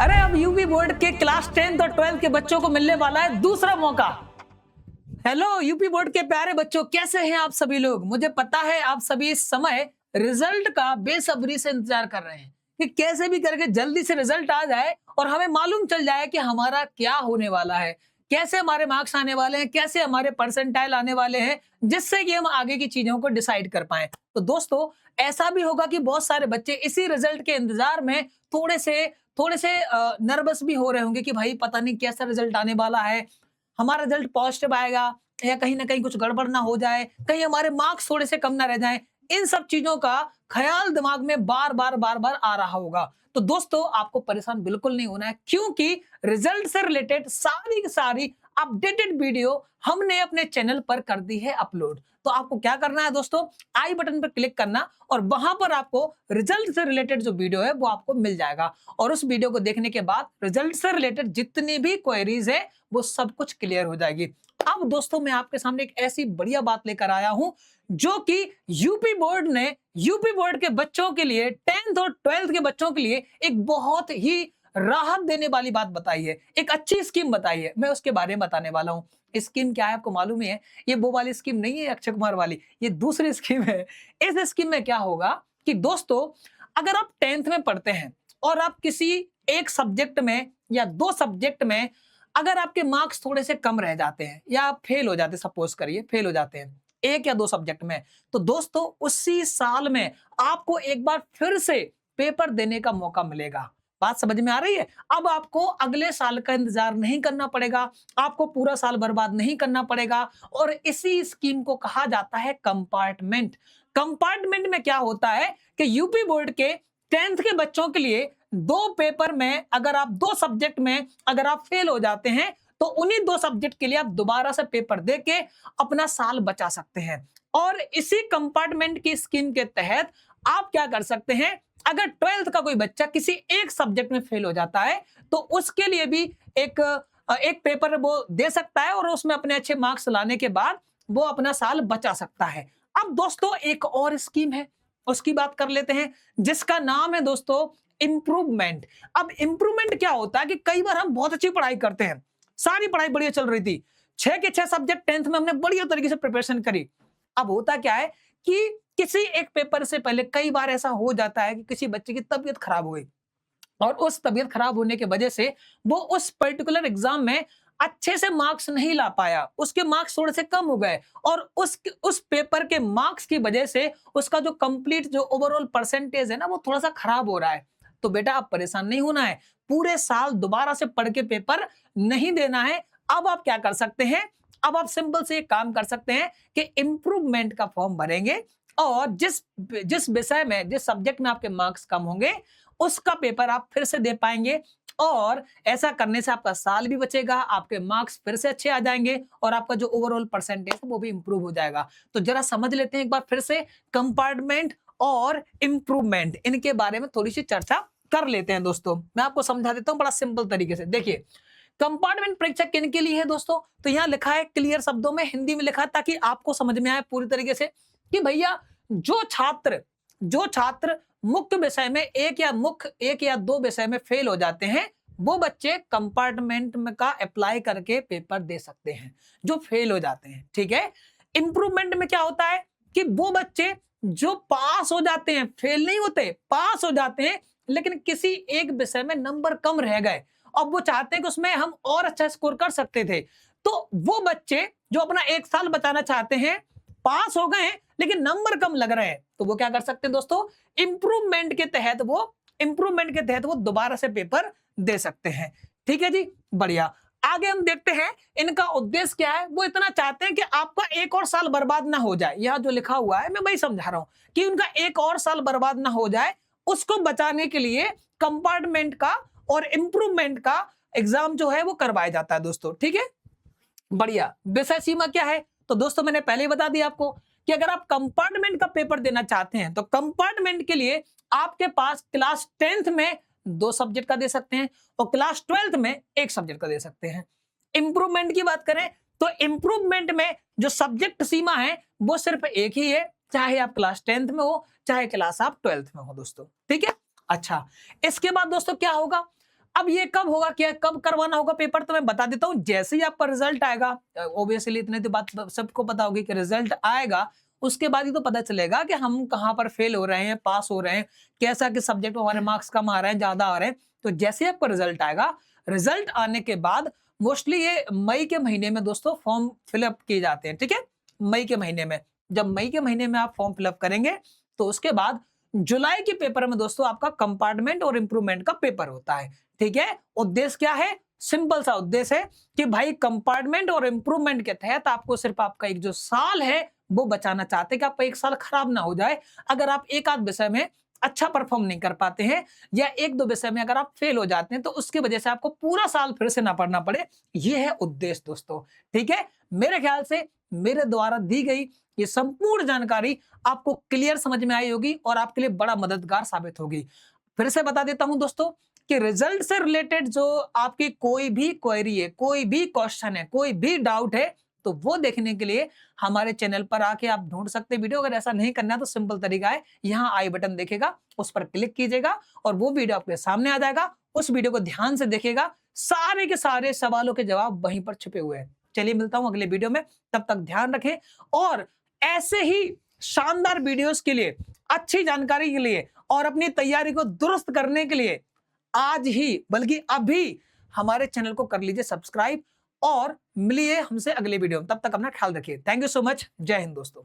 अरे अब UP board के क्लास 10th और 12th के बच्चों को मिलने वाला है दूसरा मौका। हेलो यूपी बोर्ड के प्यारे बच्चों, कैसे हैं आप सभी लोग। मुझे पता है आप सभी इस समय रिजल्ट का बेसब्री से इंतजार कर रहे हैं कि कैसे भी करके जल्दी से रिजल्ट आ जाए और हमें मालूम चल जाए कि हमारा क्या होने वाला है, कैसे हमारे मार्क्स आने वाले हैं, कैसे हमारे परसेंटाइल आने वाले हैं, जिससे कि हम आगे की चीजों को डिसाइड कर पाए। तो दोस्तों ऐसा भी होगा कि बहुत सारे बच्चे इसी रिजल्ट के इंतजार में थोड़े से नर्वस भी हो रहे होंगे कि भाई पता नहीं कैसा रिजल्ट आने वाला है, हमारा रिजल्ट पॉजिटिव आएगा या कहीं ना कहीं कुछ गड़बड़ ना हो जाए, कहीं हमारे मार्क्स थोड़े से कम ना रह जाएं। इन सब चीजों का ख्याल दिमाग में बार बार आ रहा होगा। तो दोस्तों आपको परेशान बिल्कुल नहीं होना है, क्योंकि रिजल्ट से रिलेटेड सारी की सारी अपडेटेड वीडियो हमने अपने चैनल पर कर दी है अपलोड। तो आपको क्या करना है दोस्तों, आई बटन पर क्लिक करना और वहां पर आपको रिजल्ट से रिलेटेड जो वीडियो है वो आपको मिल जाएगा। और उस वीडियो को देखने के बाद रिजल्ट से रिलेटेड जितनी भी क्वेरीज है वो सब कुछ क्लियर हो जाएगी। अब दोस्तों मैं आपके सामने एक ऐसी बढ़िया बात लेकर आया हूं जो कि यूपी बोर्ड के बच्चों के लिए, 10th और 12th के बच्चों के लिए एक बहुत ही राहत देने वाली बात बताई है, एक अच्छी स्कीम बताई है। मैं उसके बारे में बताने वाला हूं। स्कीम क्या है आपको मालूम ही है, ये वो वाली स्कीम नहीं है अक्षय कुमार वाली, ये दूसरी स्कीम है। इस स्कीम में क्या होगा कि दोस्तों अगर आप 10th में पढ़ते हैं और आप किसी एक सब्जेक्ट में या दो सब्जेक्ट में अगर आपके मार्क्स थोड़े से कम रह जाते हैं या आप फेल हो जाते हैं, सपोज करिए फेल हो जाते हैं एक या दो सब्जेक्ट में, तो दोस्तों उसी साल में आपको एक बार फिर से पेपर देने का मौका मिलेगा। बात समझ में आ रही है। अब आपको अगले साल का इंतजार नहीं करना पड़ेगा, आपको पूरा साल बर्बाद नहीं करना पड़ेगा। और इसी स्कीम को कहा जाता है कंपार्टमेंट। कंपार्टमेंट में क्या होता है कि यूपी बोर्ड के 10th के बच्चों के लिए दो पेपर में अगर आप दो सब्जेक्ट में अगर आप फेल हो जाते हैं तो उन्हीं दो सब्जेक्ट के लिए आप दोबारा से पेपर देके अपना साल बचा सकते हैं। और इसी कंपार्टमेंट की स्कीम के तहत आप क्या कर सकते हैं, अगर 12th का कोई बच्चा किसी एक सब्जेक्ट में फेल हो जाता है तो उसके लिए भी एक पेपर वो दे सकता है और उसमें अपने अच्छे मार्क्स लाने के बाद वो अपना साल बचा सकता है। अब दोस्तों एक और स्कीम है, उसकी बात कर लेते हैं, जिसका नाम है दोस्तों इंप्रूवमेंट। अब इंप्रूवमेंट क्या होता है कि कई बार हम बहुत अच्छी पढ़ाई करते हैं, सारी पढ़ाई बढ़िया चल रही थी, 6 के 6 सब्जेक्ट 10th में हमने बढ़िया तरीके से प्रिपरेशन करी। अब होता क्या है कि किसी एक पेपर से पहले कई बार ऐसा हो जाता है कि किसी बच्चे की तबीयत खराब हो गई और उस तबीयत खराब होने की वजह से वो उस पर्टिकुलर एग्जाम में अच्छे से मार्क्स नहीं ला पाया, उसके मार्क्स थोड़े से कम हो गए और उस पेपर के मार्क्स की वजह से उसका जो कंप्लीट जो ओवरऑल परसेंटेज है ना वो थोड़ा सा खराब हो रहा है। तो बेटा आप परेशान नहीं होना है, पूरे साल दोबारा से पढ़ के पेपर नहीं देना है। अब आप क्या कर सकते हैं, अब आप सिंपल से एक काम कर सकते हैं कि इंप्रूवमेंट का फॉर्म भरेंगे और जिस विषय में जिस सब्जेक्ट में आपके मार्क्स कम होंगे उसका पेपर आप फिर से दे पाएंगे। और ऐसा करने से आपका साल भी बचेगा, आपके मार्क्स फिर से अच्छे आ जाएंगे और आपका जो ओवरऑल परसेंटेज है वो भी इंप्रूव हो जाएगा। तो जरा समझ लेते हैं एक बार फिर से कंपार्टमेंट और इंप्रूवमेंट, इनके बारे में थोड़ी सी चर्चा कर लेते हैं। दोस्तों मैं आपको समझा देता हूं बड़ा सिंपल तरीके से। देखिए कंपार्टमेंट परीक्षा किन के लिए है दोस्तों, तो यहां लिखा है क्लियर शब्दों में हिंदी में लिखा है ताकि आपको समझ में आए पूरी तरीके से कि भैया जो छात्र मुख्य विषय में एक या दो विषय में फेल हो जाते हैं वो बच्चे कंपार्टमेंट में का अप्लाई करके पेपर दे सकते हैं जो फेल हो जाते हैं। ठीक है। इंप्रूवमेंट में क्या होता है कि वो बच्चे जो पास हो जाते हैं, फेल नहीं होते, पास हो जाते हैं, लेकिन किसी एक विषय में नंबर कम रह गए और वो चाहते हैं कि उसमें हम और अच्छा स्कोर कर सकते थे, तो वो बच्चे जो अपना एक साल बचाना चाहते हैं, पास हो गए लेकिन नंबर कम लग रहे हैं, तो वो क्या कर सकते हैं दोस्तों, इंप्रूवमेंट के तहत वो दोबारा से पेपर दे सकते हैं। ठीक है जी, बढ़िया। आगे हम देखते हैं इनका उद्देश्य क्या है। वो इतना चाहते हैं कि आपका एक और साल बर्बाद ना हो जाए, यह जो लिखा हुआ है मैं वही समझा रहा हूं कि उनका एक और साल बर्बाद ना हो जाए, उसको बचाने के लिए कंपार्टमेंट का और इंप्रूवमेंट का एग्जाम जो है वो करवाया जाता है दोस्तों। ठीक है, बढ़िया। विषय सीमा क्या है, तो दोस्तों मैंने पहले ही बता दिया आपको कि अगर आप कंपार्टमेंट का पेपर देना चाहते हैं तो कंपार्टमेंट के लिए आपके पास क्लास 10th में 2 सब्जेक्ट का दे सकते हैं और क्लास 12th में 1 सब्जेक्ट का दे सकते हैं। इंप्रूवमेंट की बात करें तो इंप्रूवमेंट में जो सब्जेक्ट सीमा है वो सिर्फ एक ही है, चाहे आप क्लास 10th में हो चाहे क्लास आप 12th में हो दोस्तों। ठीक है, अच्छा। इसके बाद दोस्तों क्या होगा, अब ये कब होगा, क्या कब करवाना होगा पेपर, तो मैं बता देता हूं। जैसे ही आपका रिजल्ट आएगा, ऑब्वियसली इतने तो बात सबको पता होगी कि रिजल्ट आएगा, उसके बाद ही तो पता चलेगा कि हम कहाँ पर फेल हो रहे हैं, पास हो रहे हैं, कैसा किस सब्जेक्ट में हमारे मार्क्स कम आ रहे हैं, ज्यादा आ रहे हैं। तो जैसे ही आपका रिजल्ट आएगा, रिजल्ट आने के बाद मोस्टली ये मई के महीने में दोस्तों फॉर्म फिलअप किए जाते हैं, ठीक है। मई के महीने में, जब मई के महीने में आप फॉर्म फिलअप करेंगे तो उसके बाद जुलाई के पेपर में दोस्तों आपका कंपार्टमेंट और इंप्रूवमेंट का पेपर होता है, ठीक है। उद्देश्य क्या है, सिंपल सा उद्देश्य है कि भाई कंपार्टमेंट और इंप्रूवमेंट के तहत आपको सिर्फ आपका एक जो साल है वो बचाना चाहते हैं कि आपका एक साल खराब ना हो जाए। अगर आप एक आध विषय में अच्छा परफॉर्म नहीं कर पाते हैं या एक दो विषय में अगर आप फेल हो जाते हैं तो उसकी वजह से आपको पूरा साल फिर से ना पढ़ना पड़े, ये है उद्देश्य दोस्तों, ठीक है। मेरे ख्याल से मेरे द्वारा दी गई ये संपूर्ण जानकारी आपको क्लियर समझ में आई होगी और आपके लिए बड़ा मददगार साबित होगी। फिर से बता देता हूं दोस्तों कि रिजल्ट से रिलेटेड जो आपकी कोई भी क्वेरी है, कोई भी क्वेश्चन है, कोई भी डाउट है, तो वो देखने के लिए हमारे चैनल पर आके आप ढूंढ सकते हैं वीडियो। अगर ऐसा नहीं करना है तो सिंपल तरीका है, यहाँ आई बटन देखेगा, उस पर क्लिक कीजिएगा और वो वीडियो आपके सामने आ जाएगा। उस वीडियो को ध्यान से देखिएगा, सारे के सारे सवालों के जवाब वहीं पर छुपे हुए हैं। चलिए मिलता हूं अगले वीडियो में, तब तक ध्यान रखें और ऐसे ही शानदार वीडियोस के लिए, अच्छी जानकारी के लिए और अपनी तैयारी को दुरुस्त करने के लिए आज ही बल्कि अभी हमारे चैनल को कर लीजिए सब्सक्राइब और मिलिए हमसे अगले वीडियो में। तब तक अपना ख्याल रखिए। Thank you so much. जय हिंद दोस्तों।